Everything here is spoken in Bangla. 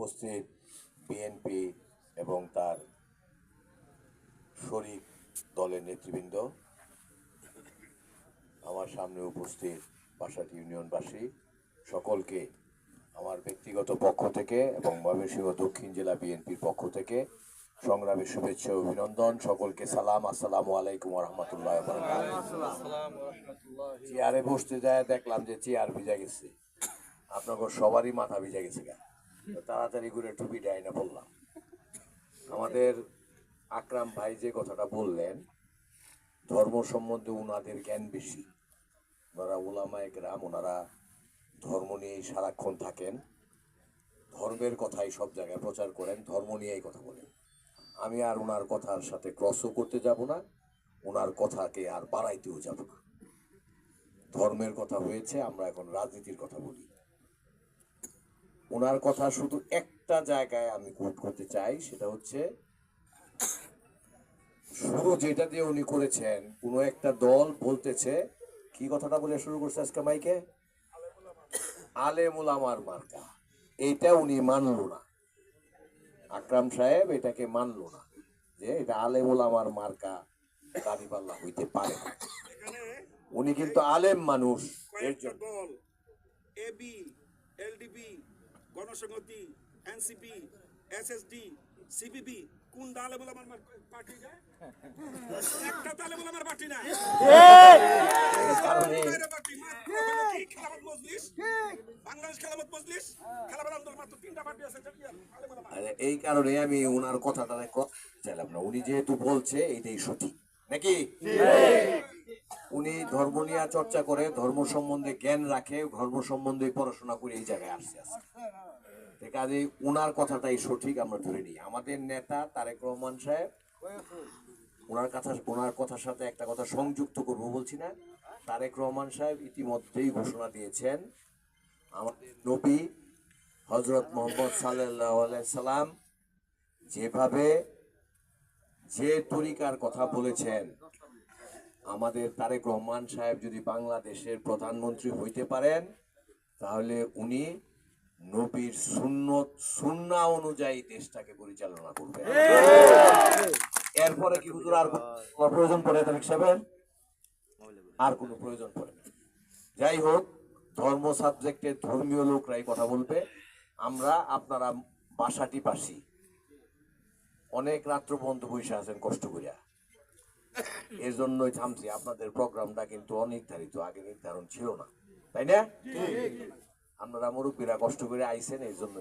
উপস্থিত বিএনপি এবং তার শরিক দলের নেতৃবৃন্দ, আমার সামনে উপস্থিত বাসাটি ইউনিয়নবাসী সকলকে আমার ব্যক্তিগত পক্ষ থেকে এবং ময়মনসিংহ দক্ষিণ জেলা বিএনপির পক্ষ থেকে সংগ্রামী শুভেচ্ছা ও অভিনন্দন। সকলকে সালাম, আসসালামু আলাইকুম ওয়া রাহমাতুল্লাহি ওয়া বারাকাতুহু। চেয়ারে বসতে যায় দেখলাম যে চেয়ার ভিজা গেছে, আপনাদের সবারই মাথা ভিজা গেছে, তাড়াতাড়ি করে টুপি ডাইনা বললাম। আমাদের আকরাম ভাই যে কথাটা বললেন, ধর্ম সম্বন্ধে উনাদের জ্ঞান বেশি। ওনারা উলামায়ে কেরাম, ওনারা ধর্ম নিয়েই সারাক্ষণ থাকেন, ধর্মের কথাই সব জায়গায় প্রচার করেন, ধর্ম নিয়েই কথা বলেন। আমি আর ওনার কথার সাথে ক্রসও করতে যাব না, ওনার কথাকে আর বাড়াইতেও যাব না। ধর্মের কথা হয়েছে, আমরা এখন রাজনীতির কথা বলি। ওনার কথা শুধু একটা জায়গায় আমি কোট করতে চাই, সেটা হচ্ছে শুরু যেটা দিয়ে উনি করেছেন, কোনো একটা দল বলতেছে, কি কথাটা বলে শুরু করছে আজকে মাইকে, আলেম ওলামার মার্কা। এইটা উনি মানলো না, আকরাম সাহেব এটাকে মানলো না যে এটা আলেম ওলামার মার্কা দাঁড়িপাল্লা হইতে পারে না। উনি কিন্তু আলেম মানুষ। এর জন্য এবি, এলডিপি, গণসংহতি, এনসিপি, এসএসডি, সিপিবি কোন দলে বলে আমার পার্টি না? একটা দলে বলে আমার পার্টি না। বাংলাদেশ খেলাফত মজলিস, খেলাফত আন্দোলন মাত্র 3টা পার্টি আছে। এই কারণে আমি ওনার কথাটা চাইলাম না। উনি যেহেতু বলছে এটাই সঠিক নাকি, উনি ধর্ম নিয়ে চর্চা করে, ধর্ম সম্বন্ধে জ্ঞান রাখে, ধর্ম সম্বন্ধে পড়াশোনা করে এই জায়গায় আসছে। কাজে ওনার কথাটাই সঠিক আমরা ধরে নিই। আমাদের নেতা তারেক রহমান সাহেব, ওনার কথার সাথে একটা কথা সংযুক্ত করবো বলছি না, তারেক রহমান সাহেব ইতিমধ্যেই ঘোষণা দিয়েছেন আমাদের নবী হযরত মুহাম্মদ সাল্লাল্লাহু আলাইহি সাল্লাম যেভাবে যে তরিকার কথা বলেছেন, আমাদের তারেক রহমান সাহেব যদি বাংলাদেশের প্রধানমন্ত্রী হইতে পারেন, তাহলে উনি নবীর সুন্নাহ অনুযায়ী দেশটাকে পরিচালনা করবেন। এরপরে কি হুজুর আর প্রয়োজন পড়ে তারেক সাহেবের? আর কোনো প্রয়োজন পড়ে না। যাই হোক, ধর্ম সাবজেক্টে ধর্মীয় লোকরাই কথা বলবে। আমরা আপনারা বাসাটি পাশি, অনেক রাত্র পর্যন্ত বসে আছেন কষ্ট করিয়া, এর জন্যই থামছি। আপনাদের প্রোগ্রামটা কিন্তু অনির্ধারিত, আগে নির্ধারণ ছিল না, তাই না? আপনারা মুরব্বীরা কষ্ট করে আইছেন, এই জন্য